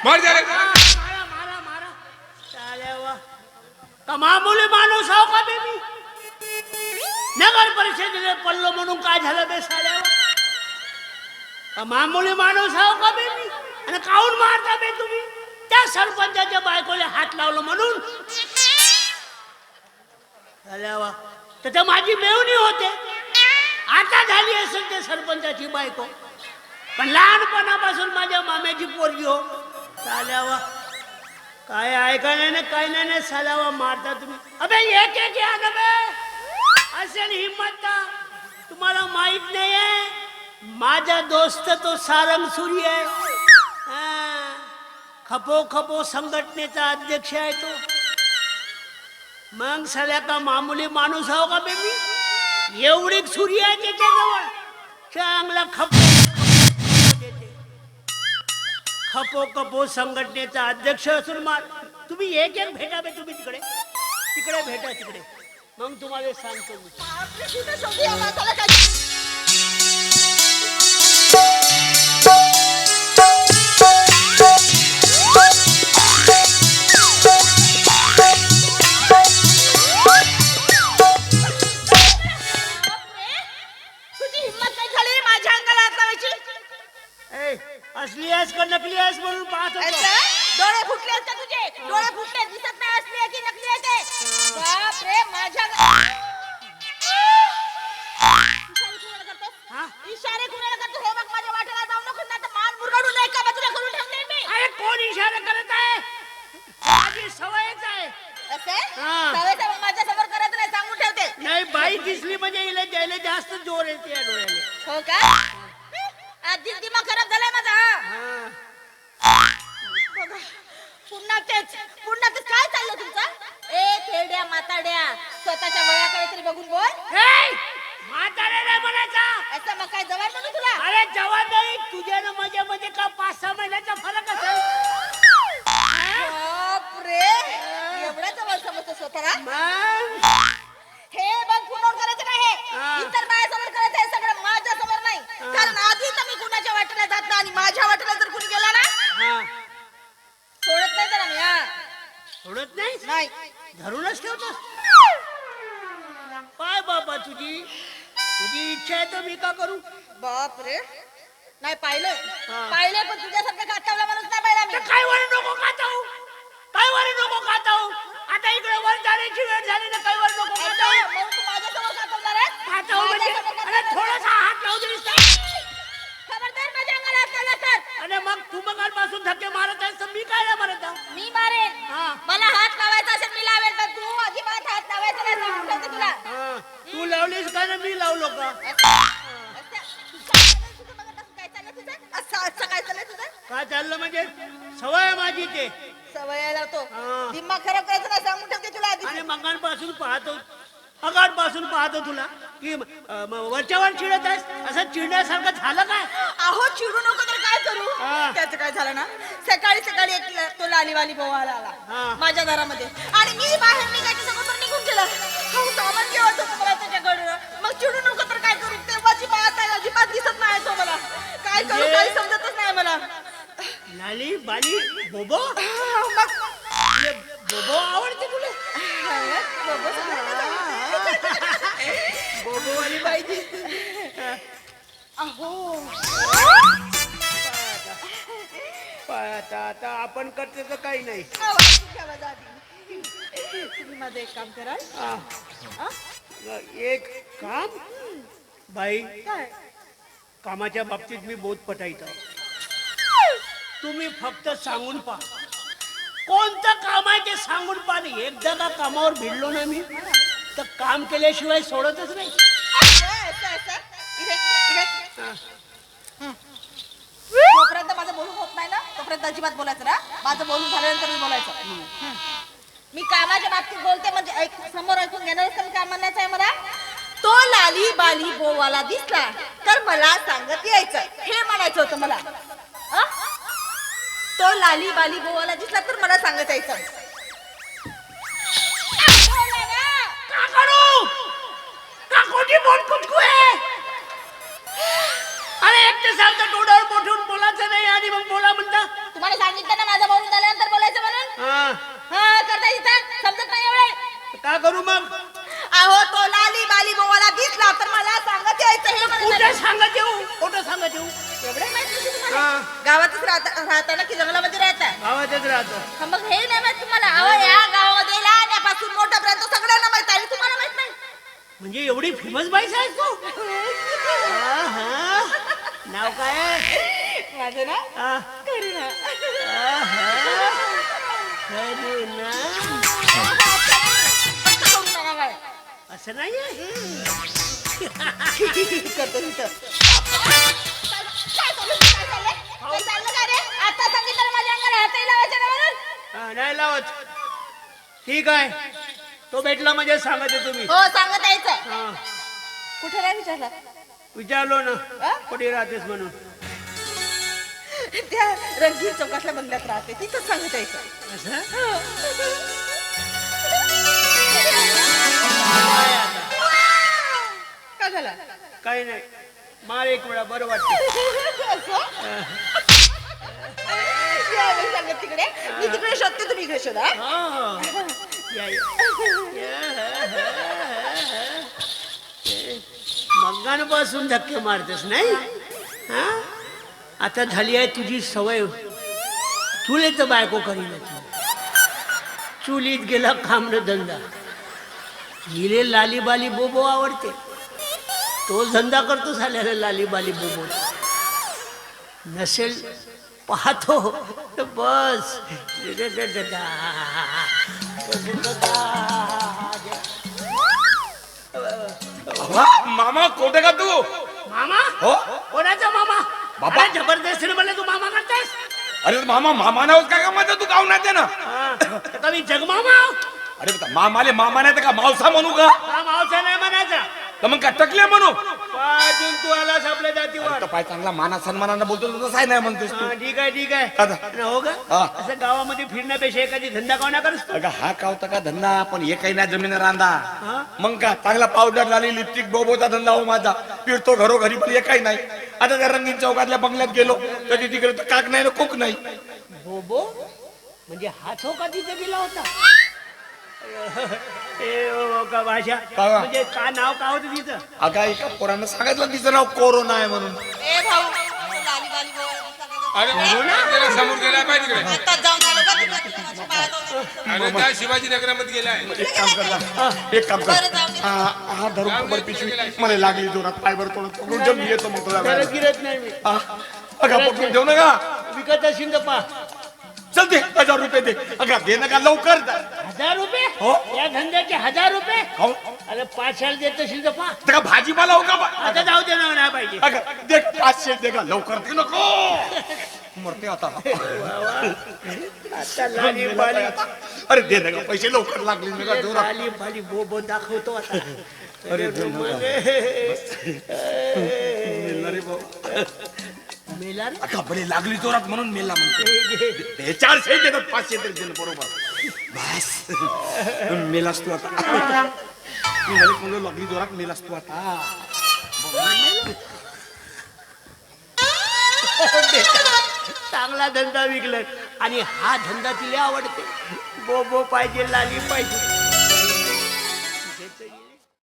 मार त्याला. मारा मारा मारा. चाले वा. का मामुली माणूस आहो का बे मी? नगर परिषदेने पडलो म्हणून काय झालं बे साल्यावर? का मामुली माणूस आहो का बे मी? आणि काऊन मारता बे तुम्ही? त्या सरपंचाच्या बायकोला हात लावलं म्हणून. झाल्यावा तर ते माझी मेवणी होते, आता झाली असेल ते सरपंचाची बायको, पण लहानपणापासून माझ्या माम्याची पोरगी हो. साल्यावा काय ऐकायला नाही काय नाही साल्यावा मारता तुम्ही. अबे एक एक या ना बे, असेल हिम्मत तुम्हाला माहित नाहीये. माझा दोस्त तो सारंग सूरी आहे, खपो खपो संघटनेचा अध्यक्ष आहे तो. मग साल्या का मामुली माणूस आहो का बे मी? एवढी सूर्य आहे त्याच्याजवळ, चांगला खपो खपो खपो संघटनेचा अध्यक्ष असून मार. तुम्ही एक एक भेटा बे, तुम्ही तिकडे तिकडे भेटा तिकडे, मग तुम्हाला सांगतो मी. असली आहेस का नकली आहेस म्हणून पाहत होतो. डोळे फुटले का तुझे? डोळे फुटले, दिसत नाही असली आहे की नकली आहे ते? बाप रे माझ्या इशारे कुणाला करतो? हे बघ माझ्या वाटेला जाऊ नको, नाही तर मान मुरगाडून नाही का बाजूला करून ठेवले मी. अरे कोण इशारा करत आहे? माझी सवयच आहे. असे सवय माझ्या समोर करत नाही, सांगून ठेवते. नाही बाई दिसली म्हणजे हिला द्यायला जास्त जोर येते या डोळ्याला. हो का? आधीच दिमाग खराब झालाय माझा. पुन्हा तेच काय चाललं तुमचं? ए खेड्या माताड्या, स्वतःच्या वयाकडे तरी बघून बोल. म्हातारे नाही म्हणायचा. असं मग काय जवान म्हणू तुला? अरे जवान नाही, तुझ्या ना माझ्या मध्ये का 5-6 महिन्याचा फरक असेल. बापरे, एवढा जवळ समजतो स्वतःला? हे बघ पुन्हा करायचं नाही, इतर बायासमोर करायचं आहे सगळं, माझ्या समोर नाही. कारण आधी तर मी कुणाच्या वाटेला जात नाही, आणि माझ्या वाटेला जर कुणी गेला ना सोडत नाही तर आम्ही. सोडत नाही? नाही, धरूनच ठेवतो. काय बाबा तुझी इच्छा आहे तर मी का करू? बापरे, नाही पाहिलंय पण तुझ्यासारखं काटावला माणूस नाही पाहिला मी. काय वर नको खाताऊ, काय वर नको खाताऊ. आता इकडे वर जाण्याची वेळ झाली ना, काय वर नको खाताऊ. मग तू माझ्यासमोर काटवणार आहेस? खाताऊ म्हणजे अरे थोडासा हात लावू दे. खबरदार माझ्या अंगाला हात लावला तर. अरे मग तू मगापासून धक्के मारत आहेस तर मी काय नाही मारत आहे? मी मारेन. मला हात लावायचा असेल मी लावेल, पण तू अजिबात हात लावायचा नाही, सांगून ठेवते तुला. तू लावलीस का ना मी लावलो का? काय चाललंय तुझं? काय चाललं म्हणजे सवय माझी ते सवय लावतो, दिमाग खराब करायचं नाही, सांगून ठेवते तुला आधी. आणि मंगांपासून पाहतो तुला की वरच्यावर चिडत आहेस. असं चिडण्यासारखं झालं काय? अहो चिडू नको तर काय करू? त्याचं काय झालं ना, सकाळी एक तो लालीवाली भाऊ आला माझ्या घरामध्ये, आणि मी बाहेर निघायच्या समोर निघून गेला. सामान घेवायचं होतं मला त्याच्याकडे. मग चिडू नको तर काय करू? तेव्हाची बात आहे, अजिबात दिसत नाही तो मला. काय करू काही समजतच नाही मला. लाली बाली बोबो, मग बोबो आवडते तुला? बोबो वाली पाहिजे. अहो आता आपण करते तर काही नाही. तुम्ही माझं एक काम कराल? एक काम बाई, कामाच्या बाबतीत मी बहुत पटायचं. तुम्ही फक्त सांगून पहा कोणतं काम आहे ते सांगून पहा. एकदा का कामावर भिडलो ना मी तर काम केल्याशिवाय सोडतच नाही. तोपर्यंत माझं बोलून होत नाही ना, तोपर्यंत अजिबात बोलायचं ना. माझं बोलून झाल्यानंतर बोलायचं. मी कामाच्या बाबतीत बोलते म्हणजे समोर ऐकून घेणारच तर काय म्हणायचं आहे मला? तो लाली बाली बोवाला दिसला तर मला सांगत यायचं, हे म्हणायचं होतं मला. तो लाली बाली बोवाला दिसला तर मला सांगत यायचं. का करू? का कोणी बोट कुटकू आहे? अरे एक तर सांगता डोळ्यावर मोठून बोलायचं नाही आणि मग बोला म्हणता. तुम्हाला सांगितलं ना गावातच राहता ना की जंगलामध्ये राहता? गावातच राहतो. हा, मग हे नाही माहित तुम्हाला? अहो या गावामध्ये लहान्यापासून मोठ्यापर्यंत सगळ्यांना माहित आहे, तुम्हाला माहित नाही? म्हणजे एवढी फेमस बाईस आहेस तू? आहा. नाव काय? माझं ना आ, करुणा. आहा. करुणा. फक्त करुणा नाव आहे. असं नाहीये. करतो तिथं. काय चाललं का रे? आता सांगितलं माझ्या अंगाला हातही लावायचे ना म्हणून. हा, नाही लावत. ठीक आहे, तो भेटला म्हणजे सांगायचं तुम्ही. हो सांगत यायचं. हा, कुठे नाही विचारला? विचारलो ना आ? कुठे राहतेस म्हणून. त्या रंगीत चौकातल्या बंगल्यात राहते, तिथंच सांगत यायचं. असं हो. काय आता? काय झालं? काही नाही, मार एक वेळा बरं वाटतं. या मग सांगत तिकडे. मी तिकडे शोधते, तुम्ही इकडे शोधा. हा. या, मगांपासून धक्के मारतेस नाही? हा, आता झाली आहे तुझी सवय. तुले तर बायको करील तू. चुलीत गेला खांबड धंदा. हिरे लालीबाली बोबो आवडते, तो धंदा करतो झाल्याला लालीबाली बोबो. नसेल पाहतो तर बस. मामा कोठे का तू? मामा? हो कोणाचा मामा? बापा. अरे जबरदस्तीने म्हणलं तू मामा करतेस? अरे मामा मामा नाव काय का माझं तू गाव नाही ना? हा, आता मी जगमामा आहो. अरे बता, मामाले मामा नाही तर का मावसा म्हणू का? हा, मावसा नाही म्हणायचा. तर मग का टकले म्हणू? अजून तू आलास आपल्या जातीवर. तर पाय चांगला माना सन्मानानं बोलतो तू तसाही नाही म्हणतोस तू. हा, ठीक आहे ठीक आहे. आता. आणि हो का, हा. असं गावामध्ये फिरण्यापेक्षा एखादी धंदा कोणा करस तू? अगं हा का होता का धंदा, पण हे काही नाही जमीन रांदा. हा? मग का चांगला पावडर झाली लिपस्टिक बोबोचा धंदा हो माझा. फिरतो घरोघरी, पण हे काही नाही. आता त्या रंगीन चौकातल्या बंगल्यात गेलो तर तिकडे तर काक नाही ना कुक नाही. बोबो म्हणजे हात हो का तिथे गेला होता? ए ओ का भाषा, का? म्हणजे का नाव का होतं तिचं? अगं एका पोरानं सांगितलं तिचं नाव कोरोना आहे म्हणून. ए भाऊ, लाली बाली बोल. अरे त्याला समोर गेला पाहिजे तिकडे. आता जाऊन आलो का तिकडे? पाहत होतो. अरे त्या शिवाजी नगरामध्ये गेलाय. एक काम कर ना, एक काम कर. हा धरून खबर पिशवी मला लागली जोरात पायवर थोडं जम येतो मग तुला त्याला गिरत नाही मी. अगं पकडून ठेव ना का? विकत असेल तर पा. चल दे 1000 रुपये दे. अगं दे ना का लवकर. 1000 रुपये? हो. या धंद्याचे 1000 रुपये? हो अरे 500 देत असेल तर पा. तर का भाजीपाला हो का आता जाऊ दे ना, नाही पाहिजे. अगं दे 500 दे का लवकर दे नको मरते आता. आता लाली बाली अरे दे ना का पैसे लवकर लागले ना का जोरात. लाली बाली बोबो दाखवतो आता. अरे दे ना का. मेला रे भाऊ. मेला रे? अगं बरे लागली जोरात म्हणून मेला म्हणतो. हे 400 देतात 500 तरी दिलं बरोबर. बस मेलास तू आता. मी मला कोण लागली जोरात मेलास तू आता. चांगला धंदा विकलाय आणि हा धंदा तिला आवडते. बोबो पाहिजे, लाली पाहिजे.